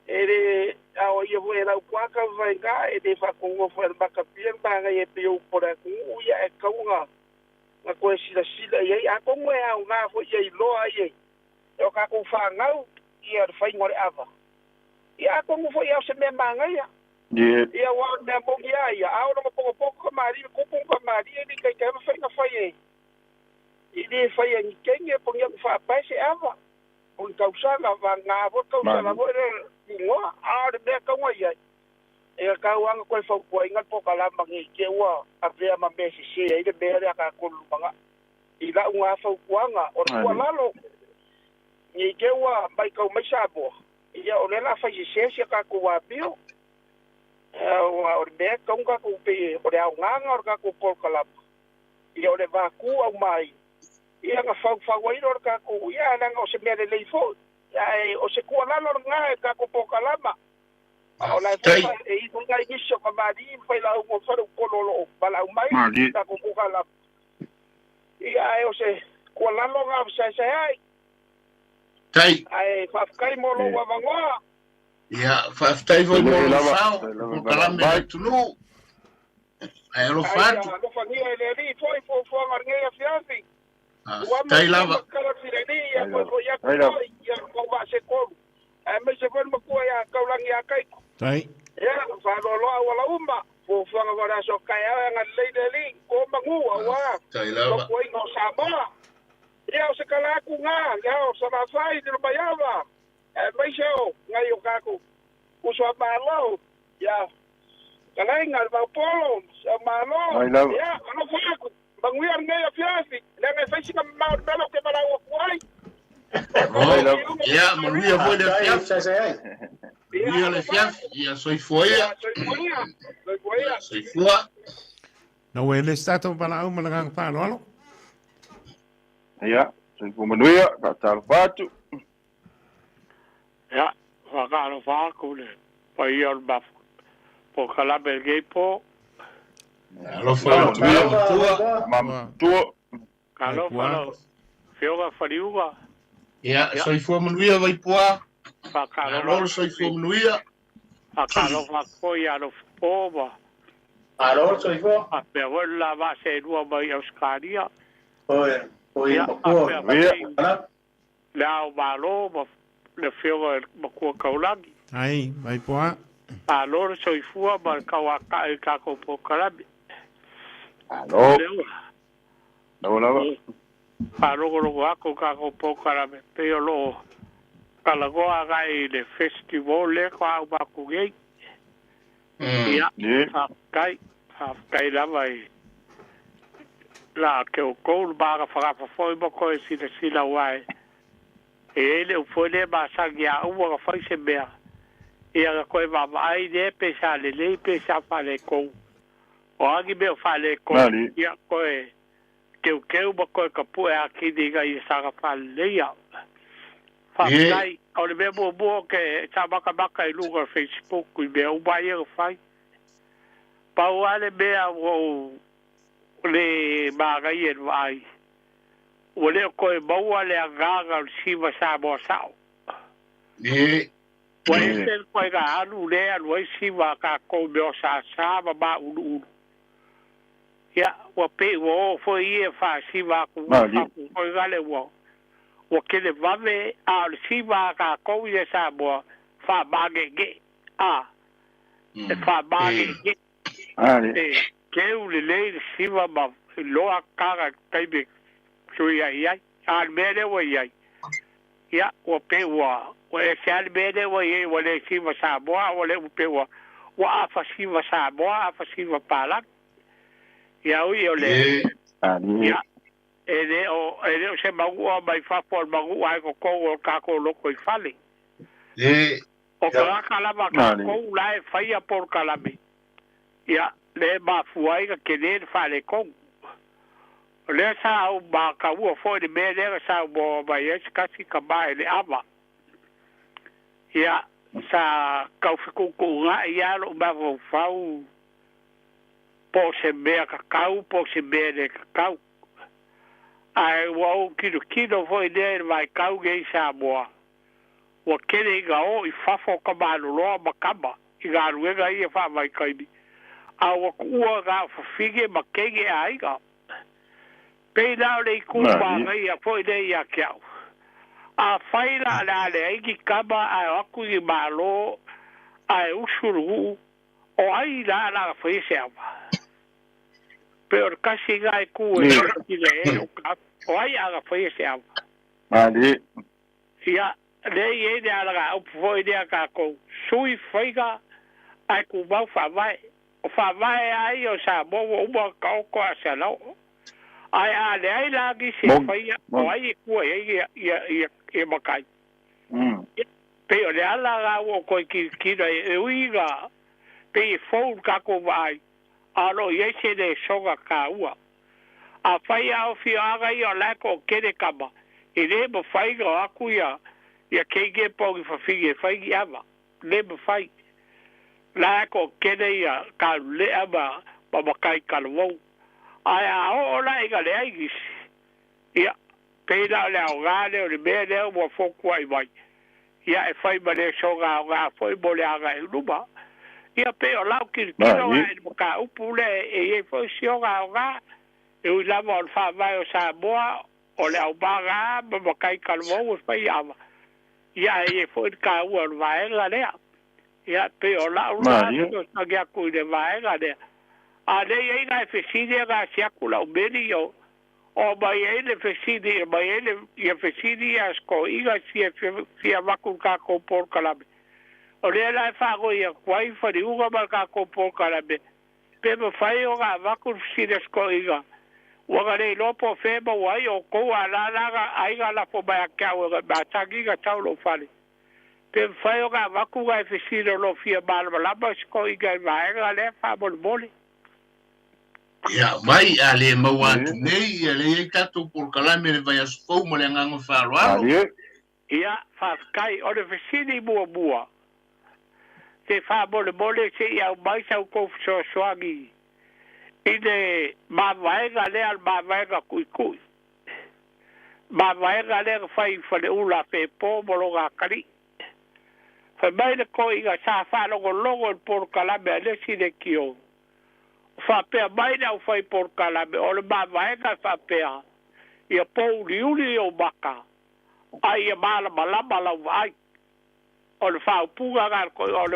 ele ao ia vo era kwa ka vai ga e de fa ko ngo foi ba ka pien ba ga e pio por a ku ia e ka unga na ko sila e a ko mo ya unga foi e lo ai e o ka ko fa ngau ia foi ngore ava ia ko mo foi ya se me manga ia ia wa me bongi ai a o mo poko mari ko poko mari ni kai ka fa na fa ye ni fa ye ni kenge pongi fa pa se ava on causa la va nga vo causa la vo ngo a de me ka wa ye e ka wa ko fa ko inga poko la mangi ke wa a ve ma me se e de be ka ko lu manga i la unga fa ko nga o ko la lo ni ke wa mai ka mai sa bo ia o le la fa se ka ko wa bio o me konga ku pe o le nganga o ka ku polkala ia o le va ku au mai ia nga fa wa iro ka ku ia na o se me le leifo ia o se ku la lo nga ka ku polkala o la fa e i nga i so ka mari fa la o fa ko lo bala mai ka ku polkala ia o se ku la lo nga sa ai ai fa kai mo lo wa vangoa ia faftai foi mo fao o kalame tunu ai lo fatu lo fangia le ri foi ngarnge fiafi tai lava kala fireni ia ko ia ko va se ko ai me se foi mo ko ia kaulangi akai tai ia fa lo wala umba po fanga wala so kaya nga leideli ko mangua wa Tailava. ko no Samoa ia se kala ku nga ia sa mafai de bayava mai seo ngai o kako uso malo ia kala nga Vaofilifili sa malo ia ano fako banguia ngai a fiasi le me fai sika mau belo ke para o kuai Ya, manuia foi de fiaf. Sai. Manuia le fiaf. Ia soifoia. Soifoa. Na wele stato para au malanga pa lo. Ya, soy fumanuia, ka tal fatu. Ya, whakaro whako le. Pai on baf. Po kalabe geipo. Alo foi tua. Mama tua. Kalo whalo. Whioga whariuga. Ya, soifoa manuia vai poa. Whakaro Alo soifoa manuia. Whakaro whako i aro pōwa. Aro so ifo. A pia wala wa se rua mai Australia. Oi Ya, ko. a pia Lao malo ma le whioga makua kaulangi. Ai, vai poa. A loro soifua ma kawaka i kako po kalabe. Alo. Lewa. Lava. Parogo ako kako po kalabe. Peo lo kalagoa gai le festival le ko au baku gei. Ya, hafkai lava i la ke o kou baga whakapa foi mo koe sila wai. E ele u foi le masangi a ua ka whai se mea. E aga koe mama ai ne pesa le lei pesa whale kou. O angi mea whale kou. Ia koe keu ma koe ka pue a kini ga i sanga whale lei au. Whafkai, au le mea mua ke ta maka i luga Facebook i mea umai e whai. Pau ale mea o le magai e vai. O le koe maua le agaga o siva Samoa sao. Wa ese koe ka anu le anu e siva ka kou meo sa ma unu. Ya, wa pe o foi e fa siva ku koe gale wa. Wa kele vave a le siva ka kou e Samoa fa bagege. E fa bagege. Keu le le siva ma loa kaga kaibe sui ai al mele wa ai ya o pe wa e se al mele wa ai wa le siva Samoa wa le pe wa afa siva Samoa afa siva pala ya o le ya ele o se magu mai fa por magu ai ko ka ko lo ko fale o ka kala ba ko la fa ya por kalame ya le ba fuai ka kene fale kong le sa o ba ka u fo de me le sa bo ba yes kasi ka ba le ava ya sa ka fiku ku nga ya lo ba vo fau po se me ka kau po se me le ka kau ai wo kilo vo de vai kau ge sa bo o kene ga o I fafo ka ba lo ba ka ba I ga ruega I fa vai kai awa kua ga fige makege ai ga pe na le ku ba ngai a foi de ya kiau a faila la le ai ki kaba a aku I malo a usuru o ai la foi selva per kasi ga ku ki le o ai a foi selva Ali. ya le ye de ala ga foi de ka ko sui faiga ai ku ba fa vai o fa vai ai o sa mo ka ko sa no ai a le ai la gi se fai o ai ku e makai pe o le ala ga o ko ki e uiga pe fo ka ko vai a lo ye se de soga ka ua a fai a o fi aga I o la ko kere kaba e le mo fai ga aku ya ke po fa fi fai ava le mo fai la ko kene ia ka le aba ba kai kalvo ai a o la iga le igis ia pe da le o gale o le me le o fo kwai vai ia e fai ba le so ga foi bo le aga e luba ia pe o la ki no ai ka upule e foi sio ga e u la mo fa vai o sa boa o le au ba ba kai kalvo o fai ava ia e foi ka u vai la le ia pe o la una so ga ku de vai ga de a le ai ga fesidi ga sia ku la beni o mai ele fesidi mai ele ia fesidi asko iga sia vaku ka ko por kalabe o le la fa go ia kwai fa di uga ba ka ko por kalabe pe me fai o ga vaku fesidi asko iga wagare lo po fe ba wai o ko ala la ga ai ga la po ba ka o ba ta gi ga ta lo fali pe fai o ga vaku ga fesidi lo fia ba la ba asko iga va ga le fa bol boli ya mai ale mawatu nei ale tato por kalame le vai asfou mo le nganga falo ia fa kai o le fesidi bua te fa bole se ia mai sa ko so soagi ide ma vai ga le al ma vai ga kui ma vai ga le fai fa le ula pe po mo ga kari fa mai le ko iga sa fa logo por kalame le si de kio fa pe mai na fai por kalame o le ma vai ga fa pe ia po uli o baka ai mala vai o le fa puga ga ko o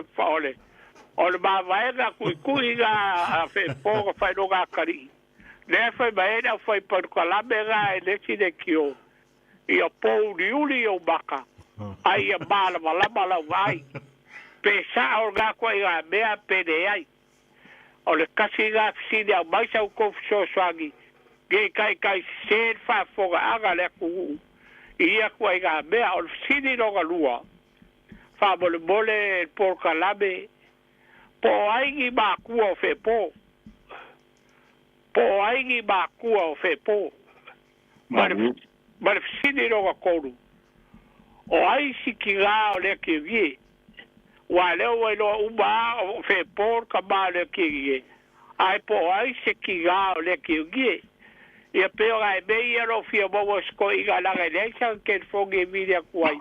le ma vai ga kui ga fe po fa no ga kari le fa mai na fai por kalame ga le si de kio ia po uli o baka ai mala vai pe sa o ga ko ga mea pe de ai o le kasi ga si de mai sa ko so swagi ge kai se fa fo ga le ku ia ko ga mea o si di no ga lua fa bole por kalabe po ai gi ba ku o fe po ai gi ba ku o fe po ma si di no ga ko o ai si ki ga o le ki gi wa le o lo uba o fe por ka ba le ki gi ai po ai si ki ga o le ki gi ia peo ai be ia lo fia bo sko i ga la ga sa ke foge media kwai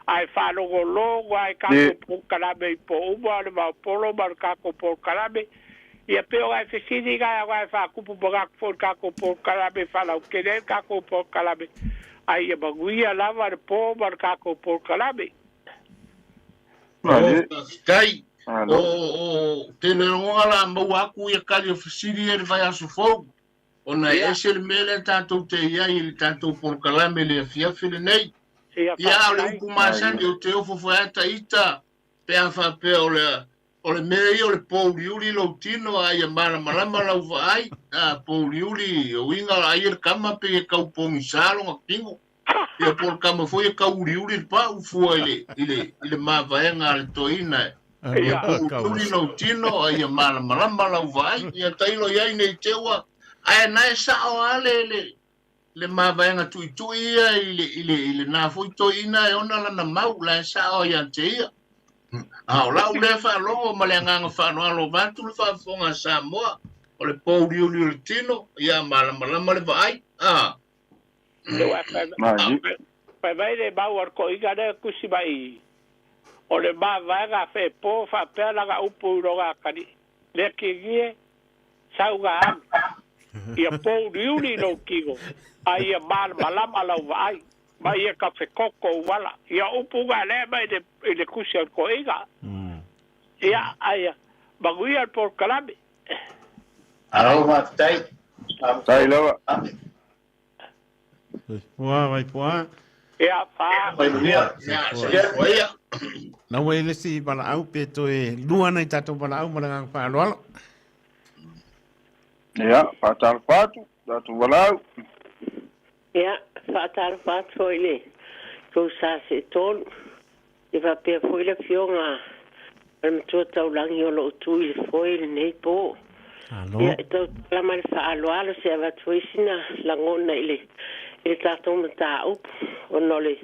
ai fa logo ai ka ko kalabe po uba le ba polo bar ka ko por kalabe ia peo ai se si diga ai fa ku po ga for ka ko por kalabe fa la ke le ka ko por kalabe ai ia baguia lava po bar ka ko por kalabe kai o tele ngala mbo aku ia ka yo fisiri e vai aso fogo ona ese mele tanto te ia il tanto por kalame le fia fili nei ia le kumasa ni o te ofo ata ita pe afa pe o le mele o le poliuli lo tino ai mala la vai a poliuli o inga ai el kama pe ka upongi salo ngapingo ia por kama foi ka uriuli pa u foi ile ma vai nga le toina ia poliuli lo tino ai mala la vai ia tailo ia nei tewa ai nai sa o ale le mavaenga tui ia ile na foi toina e ona na mau la sa o ia te ia a la u le fa lo ma le nganga fa no lo vantu le fa fonga Samoa o le pouri o tino ia mala le vai pa vai le ba war ko iga de kusibai o le ba va ga fe po fa pe la ga upu ro ga kani le ki sa ga ia po riuli no kigo ai malama la vai mai ia ka fe koko wala ia upu ga le mai de kusia ko iga ia ai baguia por kalabe alo ma tai lawa vai ia fa ia na wele si bala au pe to e lua nei tato bala au mala fa lo ya fatal fatu datu walau ya fatal fatu ile ko sa se tol e va pe foi le fionga am tu tau lang yo lo tu il foi nei po ya to la mal fa alo se va tu sina la ngona ile il tato mata up ono le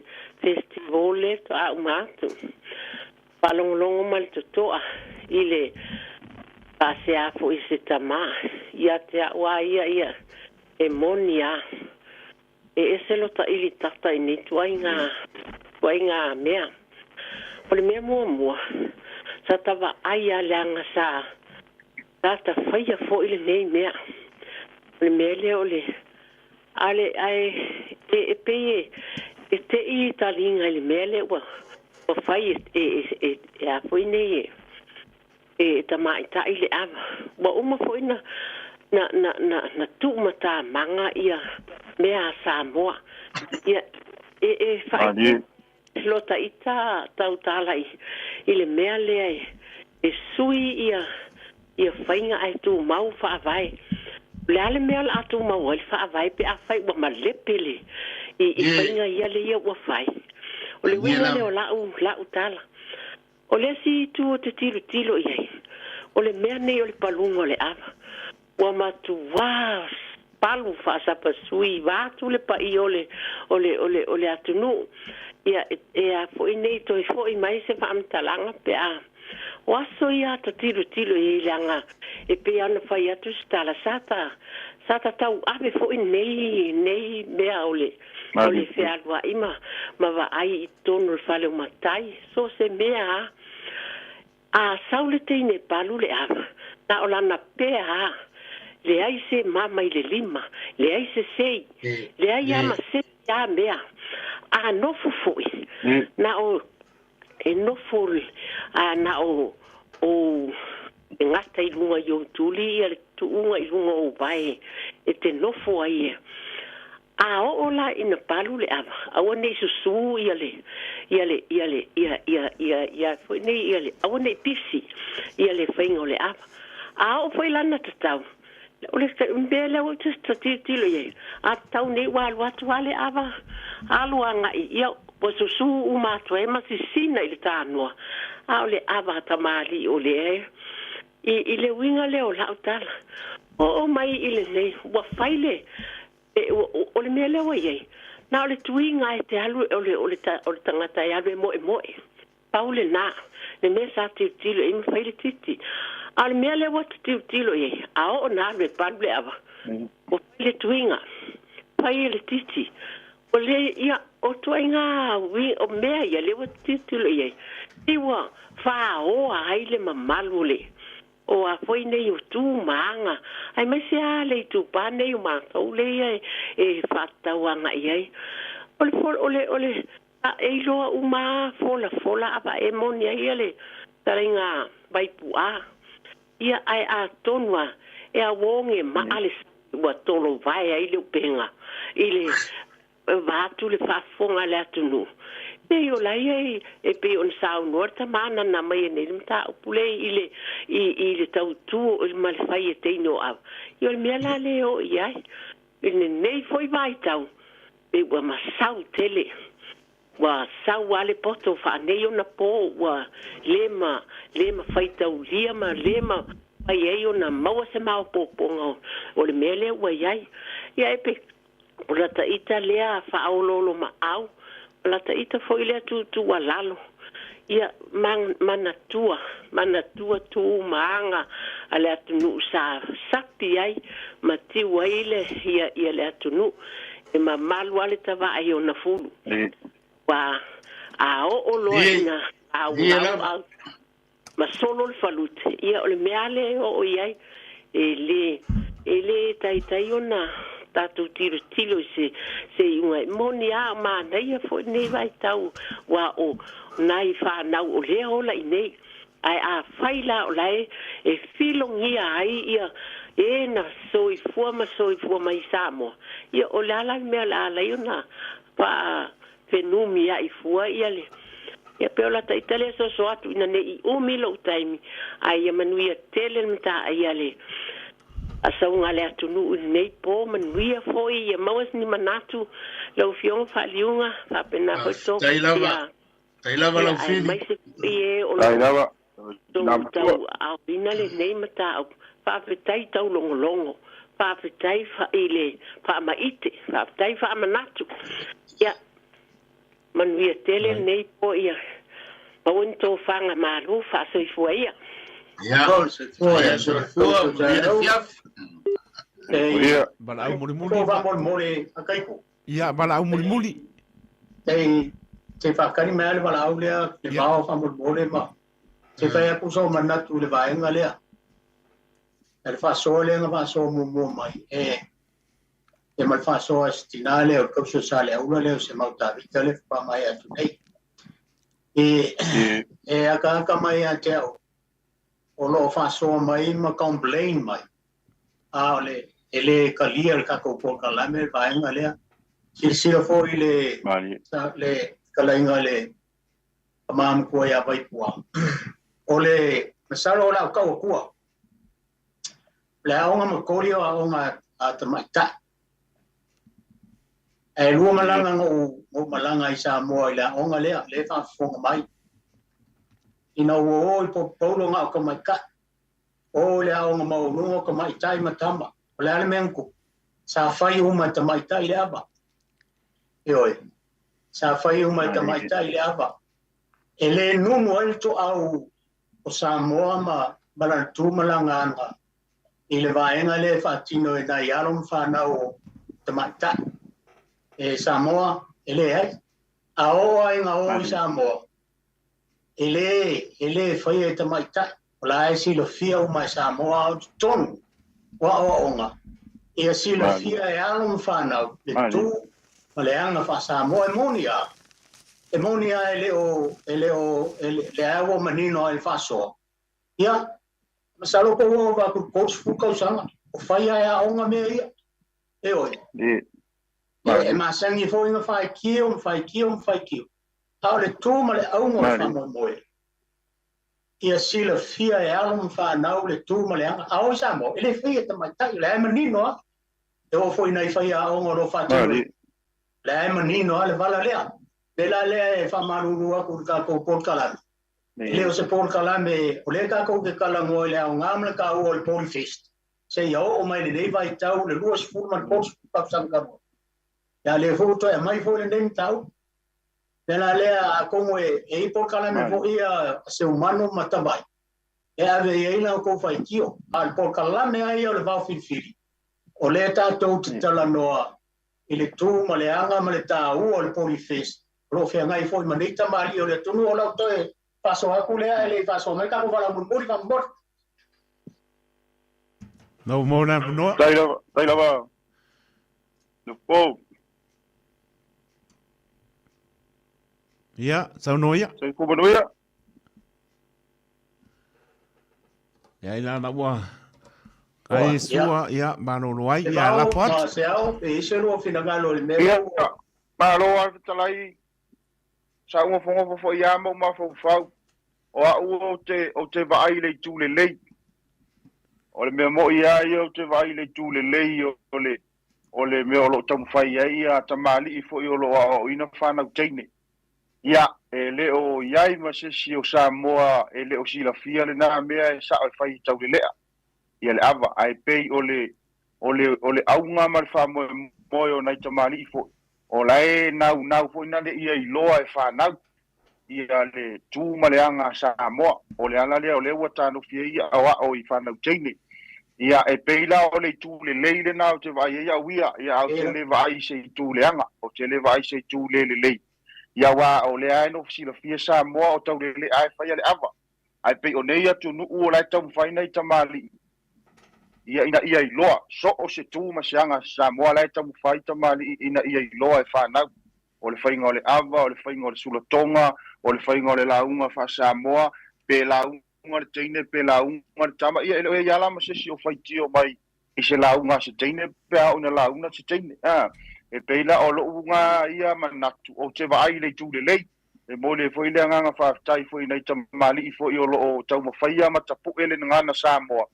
festival le a umatu palong mal tu ile pase a fo ise tama ia te wa ia e monia e ese lo ta ili tata ini tuainga mea pole mea mua sa tava aia leanga sa tata whaia fo ili nei mea pole mea leo le ale ai e peye e te i talinga ili mea le wa o whai e a fo nei e tamai tai le ava wa uma foi na tumata manga ia mea Samoa ia e fai lota ita tau talai ile mea lea e sui ia fainga ai tu mau fa vai le ale mea la tu mau ai fa vai pe a fai wa malepele i fainga ia le ia wa fai o le winga le o la utala o le si tu te tilo ia o le mea nei o le palungo le ava wa matu wa palu fa sa pasui va tu le pa i ole atunu ia e a foi nei to foi mai se fa amtalanga pe a wa so ia ta tilo i langa e pe ana fa ia tu stala sata tau ave foi nei mea ole fe alwa ima ma va ai tonu fa le matai so se mea a saule te ne palu le ava na olana pe a le ai se mama i le lima, le ai se sei, le ai ama se ya mea, a no fufui, na o, e no furi, na o, ngata i lunga i o tuli, e tu unga i lunga o vai, e te no fu ai a o ola ina palu le ava, a o nei susu ia foi nei ia le, a o nei pisi, ia le whaingo le ava, a o foi lana tatau, o le mbele o te tilo ye a tau nei walu atu ale ava aluanga ia po susu umatu e masisina i le tānoa a o le ava tamali o le i le winga le o lautala o mai i le nei wa faile o le mea lewa ye na o le tuinga e te alu o le tangata e alu e moe paule na le mea sa tilo e faile titi al mea le wata tilo ye a o na le panble ava o le tuinga pai le titi o le ia o tuinga wi o mea ia le wata tilo ye iwa fa o ai le mamalu le o a foi nei o tu manga ai mai se a le tu pa nei o ma o le e fata wanga ye o le a e lo uma fola aba e monia ia le taringa vai pua ia ai a tonua e a wonge ma ale wa tolo vai ai le penga ile va tu le fa fonga le atunu e yo la e pe on sa norta mana na mai ne limta pule ile tau tu il mal fai e teino a yo me la le o ia ne nei foi vai tau e wa masau tele wa sau ale poto fa nei ona po wa lema fai tau lima lema ai ai ona mau se mau poponga o le mele wa ia pe o la taita lea fa aulolo ma au o la taita foi lea tu walalo ia manatua tu maanga ale atunu sa sapi ai mati waile ia le atunu e mamalu ale tava ai ona fulu wa a o lo ina a ma solo il falute ia o le meale o ia e le tai ona tatu tilo se unha monia ma nei fo nei vai tau wa o nai fa na o le ola nei ai a faila o lai e filongia ai ia e na soi fu mai Samoa ia o la me la ona pa fenumi ai fua ia le ia pe ola taitale so atu ina nei o milo taimi ai manuia tele mta ai ale asa unga le atunu nei po manuia foi ia maus ni manatu lo fiong fa liunga fa pena foi to tailava lo fili mai se ie o tailava tau au ina le nei mata fa petai tau longo fa petai fa ile fa maite fa petai fa manatu ia manuia tele nei po ia pawon to fanga malu fa so ia ia bala au muli akaiko ia bala au muli te fakari mele bala au le te bao fa muli ma te fa ya puso manatu le vaenga le el fa so le nga fa so mo mai e mal fa so stinale o kopso sale una le se mauta vitale fa mai atu nei e aka mai a teo o lo fa so mai ma complain mai a le ele kalia ka ko por kala me vai ngale sila fo ile le kala ngale mam ko ya vai puang ole masalo la ka ko le aonga ma korio aonga atamata e lua malanga ngo malanga i Samoa ile aonga le fa fonga mai ina o po polo nga ka mai ka o le aonga mau no ka mai tai matamba le ale menku sa fai uma ta mai tai le aba oi sa fai uma ta mai tai le aba ele nunu alto au o Samoa ma balantu malanga anga ile vaenga le fatino e dai alum fana o tamata e Samoa ele ai a o ai nga o Samoa ele foi e tamata la si lo fia o mai Samoa o ton wa o onga e si lo fia e alum fana le tu le anga fa Samoa emonia ele le awo manino el faso ya masalo ko va ku coach fuka usanga o fai a onga me ia e oi e masangi foi nga fai kio ha le tu ma le aunga fa mo ia sila fia e alum fa nau le tu ma le anga au samo ele fia ta mai tai le manino e o foi nei fai a onga ro fa le manino le vala lea pela le fa maru ku ka ko por kala leo se por kala me o le ka ko ke kala mo le au ngam ka o le por fest se yo o mai le vai tau le luas furman por pa sanga ya le foto e mai fo le nem tau pela le a como e por kala me vo ia se humano matabai e ave e ina ko fai kio al por kala me ai o le Vaofilifili o le ta to tala noa ile tu ma le anga ma le ta o le por fest lo fe ngai foi manita mali o le tunu o la to e paso a kulea ele paso me ka ko vala muri ka mbot no mo na no tai la no po ya sa no ya sai ko no ya ya ina na wa ai sua ya mano no ai ya la pot se au e se lo fina galo le me ma lo a talai sa un fo ya mo ma fo fa o te vai le tu le lei o le me mo ia o te vai le tu le lei o le me o lo tam fai ia tamali fo yo lo o ina fa na teine ia e le o ia ma se si o Samoa e le o si la fia le na me e sa o fai tau le lea ia le ava ai pei o le aunga ma fa mo o na tamali fo o lai nau fo ina le ia i loa e fa nau ia le tu maleanga Samoa o le ala le o le wata no fie ia o i fa nau teine ia e peila o le tu le leile na o te vai ia wia ia o te le vai se tu le anga o te le vai se tu le lei ia wa o le ai no fie fie Samoa o tau le ai fa ia le ava ai pe o nei atu nu o la tau fai nei tamali ia i loa so o se tu masianga Samoa la tau fai tamali ina ia i loa e fa nau o le fainga o le ava o le fainga o le sulatonga o le fainga o le launga fa Samoa pe launga le teine pe launga le tama ia ele ia la ma se si o faitio mai i se launga se teine pe o na launga se teine e peila o lo unga ia manatu o te vai le tu le lei e mo le foi le nganga fa tai foi nei tamali i foi o lo o tau ma faia ma tapu ele ngana Samoa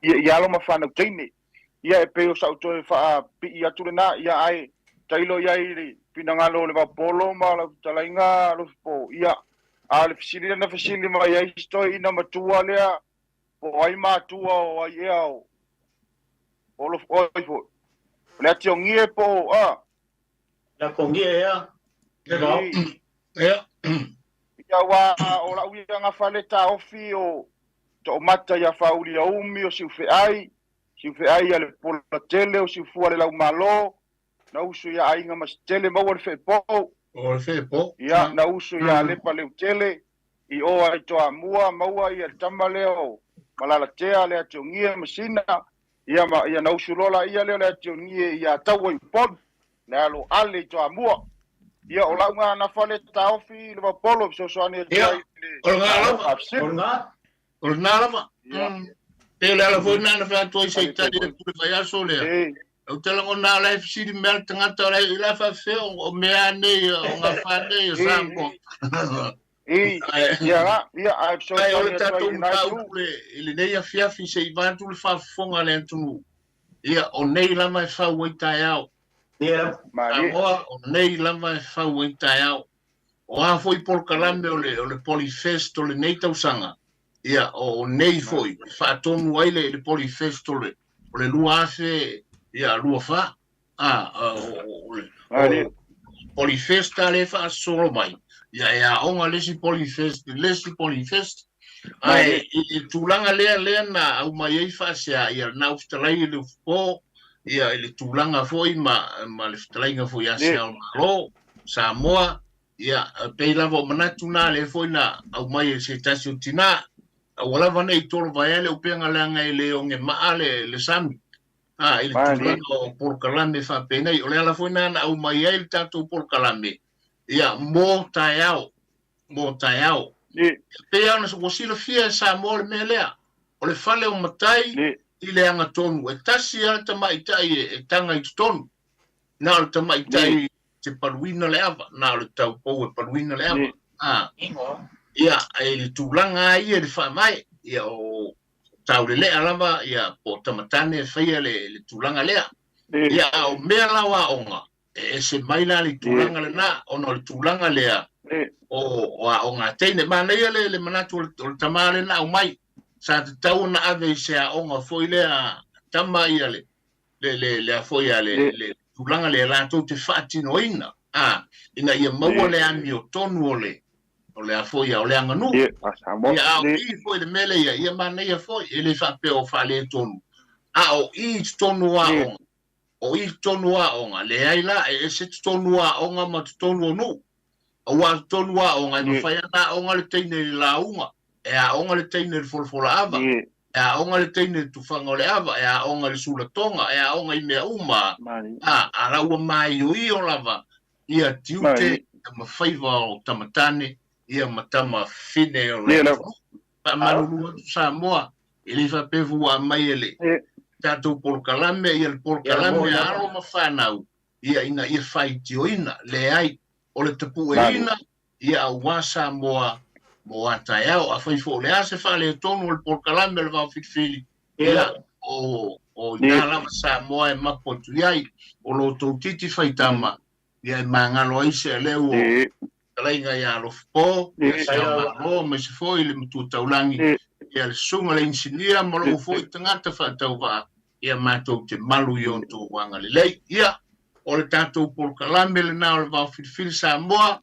ia lo ma fa na teine ia e pe o sa to fa pi ia tu na ia ai tailo ia i pinangalo le vapolo ma la talainga lo po ia al fisili na fisili ma ia stoi ina matua lea o ai matua o ai eo o lo oi fo le tiongie po la kongie ya ia wa o la uia nga faleta ofi o to mata ya fauli o umi o siufe ai ale pola tele o siufu ale lau malo na usu ya ainga mas tele mau le fepo ya na usu ya le pale tele i o ai to amua mau ai tama leo malala tea le ationgie masina ia na usu lola ia le ationgie ia tau i pon na lo ale to amua ia o la na fale taofi le polo so ani ia olga O le nalama. Pele ala foi nana fa toi sei tadi tu vai aso le. O tela ngona la fisi mel tangata la fa fe o meane o nga fa ne o sambo. I've shown Ai o you le tatou tau le nei a fiafi sei vantu le fa fonga le tunu. Ia o nei lama e fa wai tai au. Samoa o nei lama e fa wai tai au. O a foi por kalame o le polifesto le nei tausanga. Ia o nei foi fa tonu ai le polifesto le lua afe ia lua fa. O polifesta le fa solo mai. Ia onga lesi polifest. Ai i tulanga lea na au mai ai fa sia ia na ustalai le fo ia le tulanga foi ma le ustalai nga foi asia lo Samoa ia pe lava manatu na le foi na au mai se tasio tina au lava nei tolo vai le upenga langa le onge maale le sami ile tulanga o por kalame fa pe nei o le ala foi na au mai ai tato por kalame ia mo taiao pe ana so wasila fia sa mo le melea o le fale o matai i le anga tonu e tasi ala tamai tai e tanga i tonu na o tamai tai te paruina le ava na o le tau pou e paruina le ava ia e le tūlanga ia le whamai ia o tau le lea lava ia po tamatane whaia le tūlanga lea ia o mea lawa onga e se maila le tūlanga le na ono le tūlanga lea o ngā teine mana ia le manatu o le tamale na o mai sa te tau na ave se a onga foi lea tama ia le a foi a le tūlanga le lātou te whaatino ina ina ia maua le ami o tonu o le a foi a o le anganu ia au i foi le mele ia mana ia foi ele whape o whale tonu o i tonu a onga o i tonu a onga le aila e se tonu a onga ma tonu o nu o wa tonu a onga i mawhai ana onga le teine le launga e a onga le teine le folfola ava e a onga le teine le tufanga o le ava e a onga le sula tonga e a onga i mea uma a raua mai ui o lava ia tiute mawhaiva o tamatane ia matama fine o le pa maruru atu Samoa ili whapevu a mai ele tatou polkalame ia le polkalame a aro mawhanau ia ina ia whaiti o ina le ai o le tapu e ina ia au wā Samoa mo atai au a whaifo le ase whale tonu o le polkalame le Vaofilifili ia o ina lama Samoa e mapotu iai o lo tau titi whaitama ia e mangalo aise leu o Kalainga ia alofopo, ia malo, me se foi le mutu taulangi, ia le sunga le insinia, malo foi tangata whatau wā, ia mātou te malu i onto wanga le lei, ia, o le tātou polkalame le nao le Vaofilifili Samoa,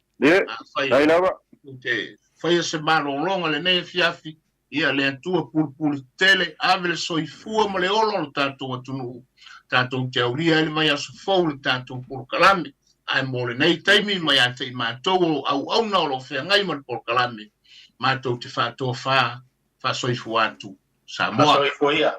whaia se malolonga le nei fiafi, ia le atua pulpuli tele, ave le soifua ma le olo le tātou atunu, tātou te auria ele mai aso fau le tātou polkalame, ai mo le nei taimi mai ate i mātou au na o lo whea ngai man polkalame mātou te whātua wha soifu atu Samoa. Soifu ia.